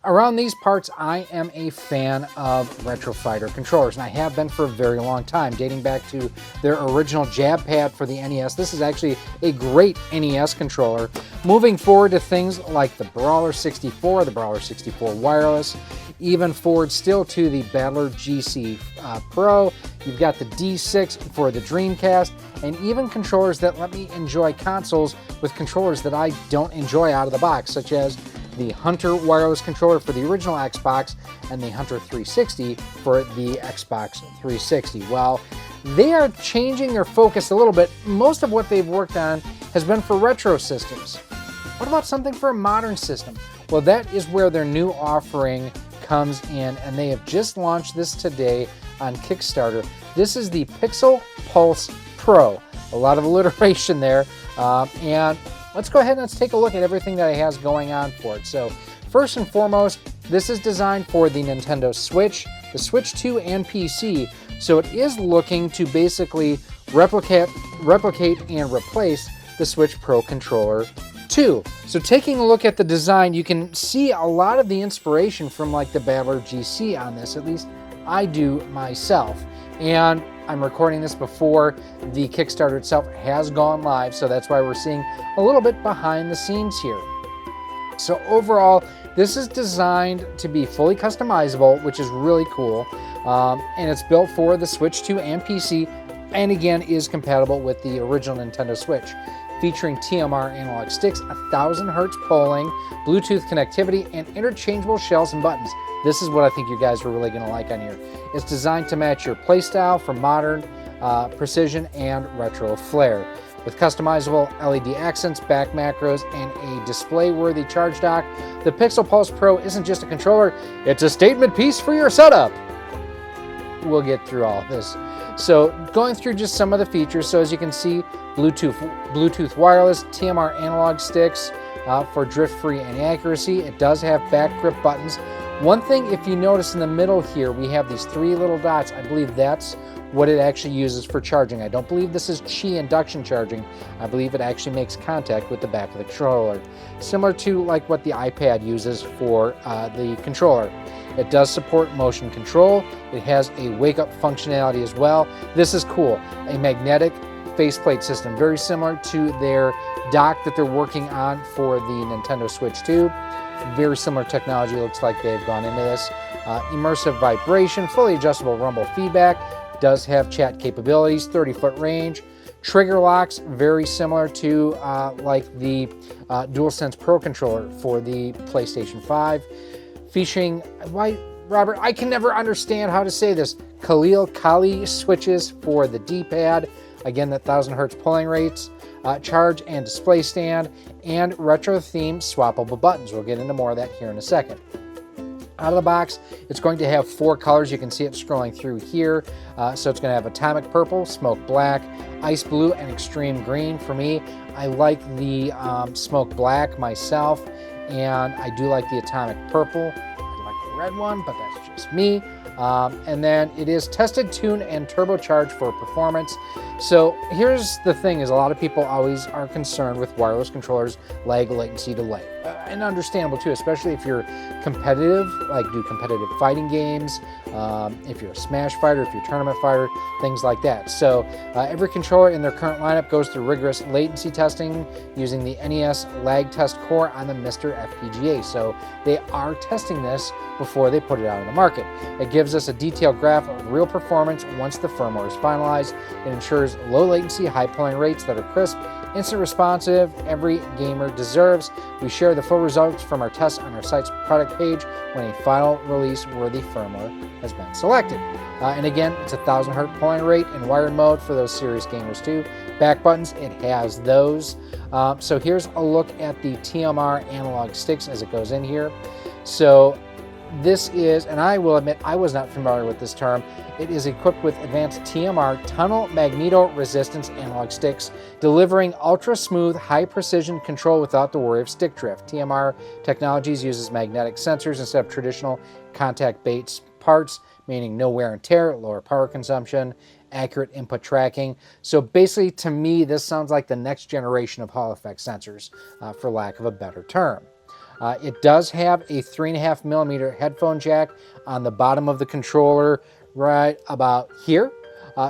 around these parts, I am a fan of retro fighter controllers, and I have been for a very long time, dating back to their original jab pad for the NES. This is actually a great NES controller. Moving forward to things like the Brawler 64, the Brawler 64 Wireless, even forward still to the BattlerGC Pro. You've got the D6 for the Dreamcast, and even controllers that let me enjoy consoles with controllers that I don't enjoy out of the box, such as the Hunter wireless controller for the original Xbox and the Hunter 360 for the Xbox 360. Well, they are changing their focus a little bit. Most of what they've worked on has been for retro systems. What about something for a modern system? Well, that is where their new offering comes in, and they have just launched this today on Kickstarter. This is the PixelPulse Pro. A lot of alliteration there, and let's go ahead and let's take a look at everything that it has going on for it. So first and foremost, this is designed for the Nintendo Switch, the Switch 2, and PC. So it is looking to basically replicate and replace the Switch Pro controller 2. So taking a look at the design, you can see a lot of the inspiration from like the BattlerGC on this. At least I do myself. And I'm recording this before the Kickstarter itself has gone live, so that's why we're seeing a little bit behind the scenes here. So overall, this is designed to be fully customizable, which is really cool, and it's built for the Switch 2 and PC, and again is compatible with the original Nintendo Switch. Featuring TMR Analog Sticks, 1000 Hz polling, Bluetooth connectivity, and interchangeable shells and buttons. This is what I think you guys are really going to like on here. It's designed to match your playstyle for modern precision and retro flair. With customizable LED accents, back macros, and a display-worthy charge dock, the PixelPulse Pro isn't just a controller, it's a statement piece for your setup. We'll get through all of this. So going through just some of the features, so as you can see, Bluetooth wireless, TMR analog sticks for drift-free and accuracy. It does have back grip buttons. One thing, if you notice in the middle here, we have these 3 little dots. I believe that's what it actually uses for charging. I don't believe this is Qi induction charging. I believe it actually makes contact with the back of the controller, similar to like what the iPad uses for the controller. It does support motion control. It has a wake-up functionality as well. This is cool. A magnetic faceplate system, very similar to their dock that they're working on for the Nintendo Switch 2. Very similar technology. Looks like they've gone into this. Immersive vibration, fully adjustable rumble feedback. Does have chat capabilities, 30-foot range. Trigger locks, very similar to like the DualSense Pro controller for the PlayStation 5. Featuring, why, Robert, I can never understand how to say this, Kali switches for the D-pad. Again, that 1000 Hz polling rates, charge and display stand, and retro-themed swappable buttons. We'll get into more of that here in a second. Out of the box, it's going to have 4 colors. You can see it scrolling through here. So it's going to have atomic purple, smoke black, ice blue, and extreme green. For me, I like the smoke black myself, and I do like the atomic purple. I like the red one, but that's just me. And then it is tested, tuned, and turbocharged for performance. So here's the thing, is a lot of people always are concerned with wireless controllers, lag, latency, delay. And understandable too, especially if you're competitive, like do competitive fighting games, if you're a Smash fighter, if you're a tournament fighter, things like that. So every controller in their current lineup goes through rigorous latency testing using the NES lag test core on the Mr. FPGA. So they are testing this before they put it out on the market. It gives us a detailed graph of real performance once the firmware is finalized. It ensures low latency, high polling rates that are crisp, instant responsive, every gamer deserves. We share the full results from our tests on our site's product page when a final release worthy firmware has been selected. And again, it's a 1000 Hz polling rate in wired mode for those serious gamers too. Back buttons, it has those. So here's a look at the TMR Analog Sticks as it goes in here. So this is, and I will admit I was not familiar with this term, it is equipped with advanced TMR Tunnel Magnetoresistance Analog Sticks, delivering ultra-smooth, high-precision control without the worry of stick drift. TMR Technologies uses magnetic sensors instead of traditional contact-based parts, meaning no wear and tear, lower power consumption, accurate input tracking. So basically, to me, this sounds like the next generation of Hall effect sensors, for lack of a better term. It does have a 3.5mm headphone jack on the bottom of the controller right about here.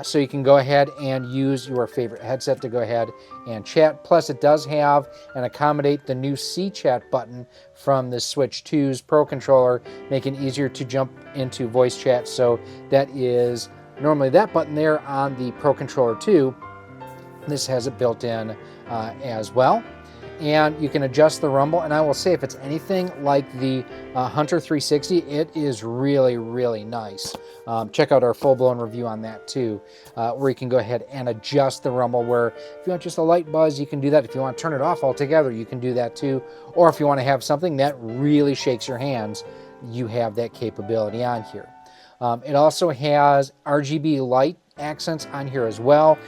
So you can go ahead and use your favorite headset to go ahead and chat. Plus it does have and accommodate the new C chat button from the Switch 2's Pro controller, making it easier to jump into voice chat. So that is normally that button there on the Pro controller 2. This has it built in as well. And you can adjust the rumble, and I will say if it's anything like the Hunter 360, it is really, really nice. Check out our full-blown review on that too, where you can go ahead and adjust the rumble, where if you want just a light buzz, you can do that. If you want to turn it off altogether, you can do that too. Or if you want to have something that really shakes your hands, you have that capability on here. It also has RGB light accents on here as well.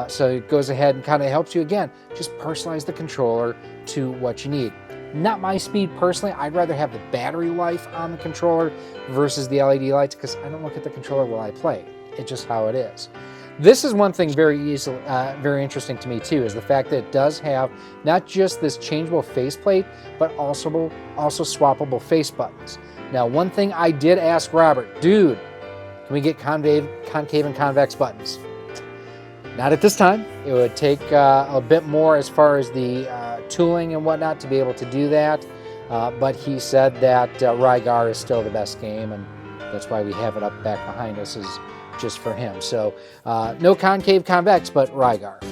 So it goes ahead and kind of helps you, again, just personalize the controller to what you need. Not my speed personally. I'd rather have the battery life on the controller versus the LED lights, because I don't look at the controller while I play. It's just how it is. This is one thing very interesting to me too, is the fact that it does have not just this changeable faceplate, but also swappable face buttons. Now, one thing I did ask Robert, dude, can we get concave and convex buttons? Not at this time. It would take a bit more as far as the tooling and whatnot to be able to do that. But he said that Rygar is still the best game, and that's why we have it up back behind us, is just for him. So no concave convex, but Rygar.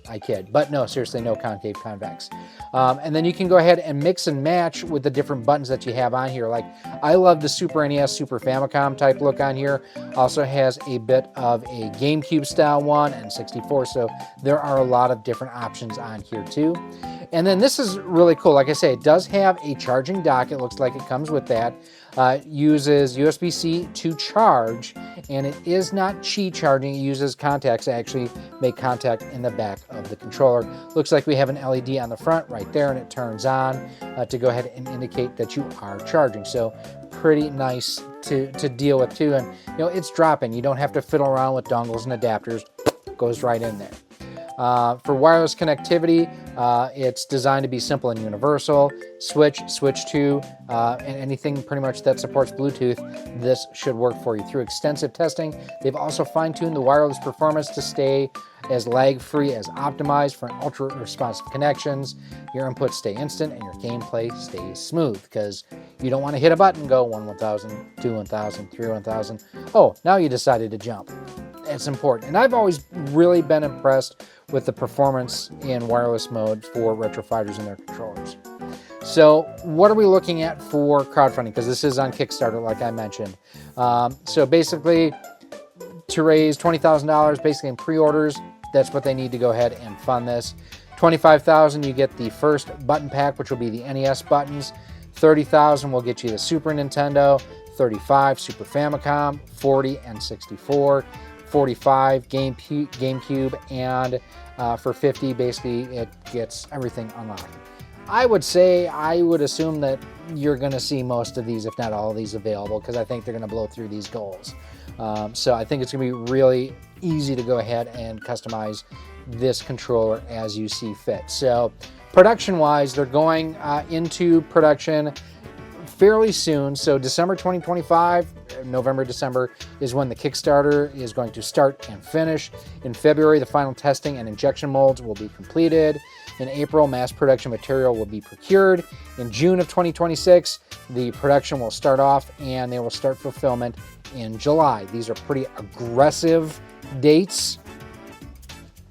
I kid. But no, seriously, no concave convex. And then you can go ahead and mix and match with the different buttons that you have on here. Like, I love the Super NES, Super Famicom type look on here. Also has a bit of a GameCube style one and 64. So there are a lot of different options on here too. And then this is really cool. Like I say, it does have a charging dock. It looks like it comes with that. Uses USB-C to charge, and it is not Qi charging. It uses contacts to actually make contact in the back of the controller. Looks like we have an LED on the front right there, and it turns on to go ahead and indicate that you are charging. So pretty nice to deal with too. And you know, it's drop-in. You don't have to fiddle around with dongles and adapters. It goes right in there. For wireless connectivity, it's designed to be simple and universal. Switch 2, and anything pretty much that supports Bluetooth, this should work for you. Through extensive testing, they've also fine-tuned the wireless performance to stay as lag-free as optimized for ultra-responsive connections. Your inputs stay instant and your gameplay stays smooth, because you don't want to hit a button, go 1,1000, 2,1000, 3,1000. Oh, now you decided to jump. It's important. And I've always really been impressed with the performance in wireless mode for retro fighters and their controllers. So what are we looking at for crowdfunding? Because this is on Kickstarter, like I mentioned. So basically, to raise $20,000 basically in pre-orders, that's what they need to go ahead and fund this. $25,000, you get the first button pack, which will be the NES buttons. $30,000 will get you the Super Nintendo. $35,000 Super Famicom. $40,000 and 64. $45,000 GameCube, and for $50,000 basically it gets everything unlocked. I would assume that you're going to see most of these, if not all of these, available, because I think they're going to blow through these goals. So I think it's going to be really easy to go ahead and customize this controller as you see fit. So production-wise, they're going into production fairly soon. So December 2025, November, December is when the Kickstarter is going to start and finish. In February, the final testing and injection molds will be completed. In April, mass production material will be procured. In June of 2026, the production will start off, and they will start fulfillment in July. These are pretty aggressive dates.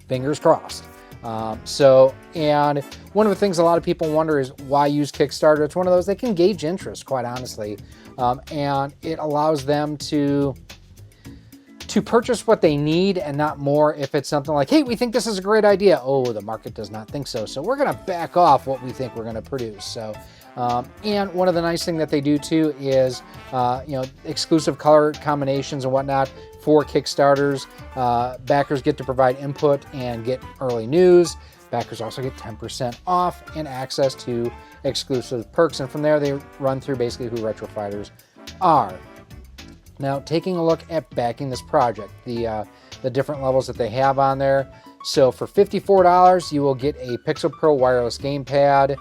Fingers crossed. And one of the things a lot of people wonder is why use Kickstarter. It's one of those, they can gauge interest, quite honestly, and it allows them to purchase what they need and not more. If it's something like, hey, we think this is a great idea. Oh, the market does not think so. So we're going to back off what we think we're going to produce. So, and one of the nice things that they do too is, exclusive color combinations and whatnot for Kickstarters. Backers get to provide input and get early news. Backers also get 10% off and access to exclusive perks. And from there, they run through basically who retro fighters are. Now, taking a look at backing this project, the different levels that they have on there. So for $54, you will get a Pixel Pro Wireless Gamepad.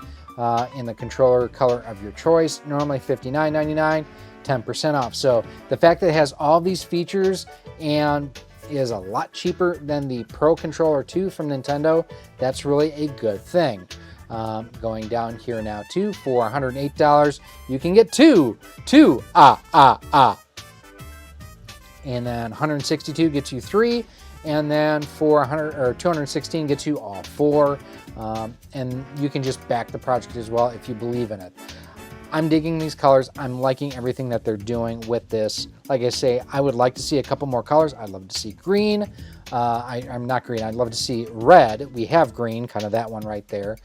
in the controller color of your choice. Normally $59.99, 10% off. So the fact that it has all these features and is a lot cheaper than the Pro Controller 2 from Nintendo, that's really a good thing. Going down here now too, for $108, you can get two. And then 162 gets you 3, and then for 100 or 216 gets you all 4. And you can just back the project as well if you believe in it. I'm digging these colors. I'm liking everything that they're doing with this. Like I say, I would like to see a couple more colors. I'd love to see green. I'm not green. I'd love to see red. We have green, kind of that one right there.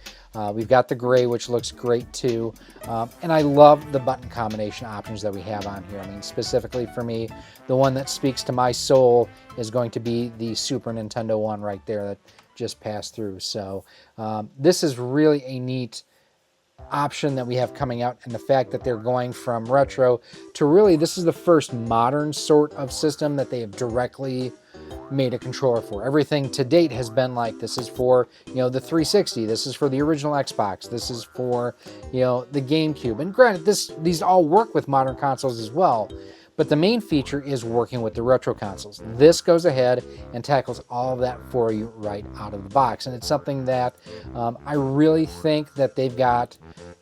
We've got the gray, which looks great too. And I love the button combination options that we have on here. I mean, specifically for me, the one that speaks to my soul is going to be the Super Nintendo one right there that just passed through. So this is really a neat option that we have coming out, and the fact that they're going from retro to really, this is the first modern sort of system that they have directly made a controller for. Everything to date has been like, this is for, you know, the 360, this is for the original Xbox, this is for, you know, the GameCube. And granted, these all work with modern consoles as well, but the main feature is working with the retro consoles. This goes ahead and tackles all of that for you right out of the box. And it's something that I really think that they've got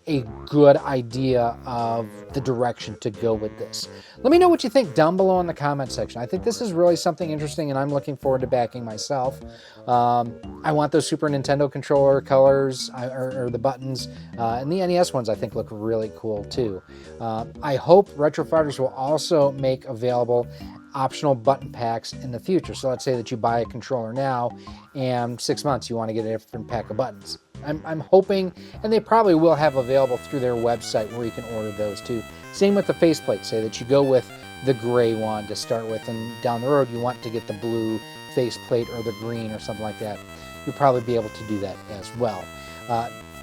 a good idea of the direction to go with this. Let me know what you think down below in the comment section. I think this is really something interesting, and I'm looking forward to backing myself. I want those Super Nintendo controller colors, or the buttons, and the NES ones I think look really cool too. I hope Retro Fighters will also make available optional button packs in the future. So let's say that you buy a controller now, and 6 months you want to get a different pack of buttons. I'm hoping, and they probably will have available through their website where you can order those too. Same with the faceplate. Say that you go with the gray one to start with, and down the road you want to get the blue faceplate or the green or something like that. You'll probably be able to do that as well.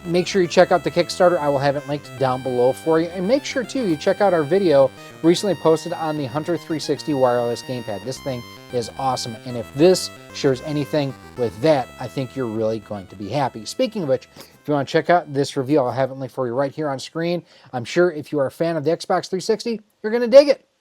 Make sure you check out the Kickstarter. I will have it linked down below for you. And make sure, too, you check out our video recently posted on the Hunter 360 wireless gamepad. This thing is awesome. And if this shares anything with that, I think you're really going to be happy. Speaking of which, if you want to check out this review, I'll have it linked for you right here on screen. I'm sure if you are a fan of the Xbox 360, you're going to dig it.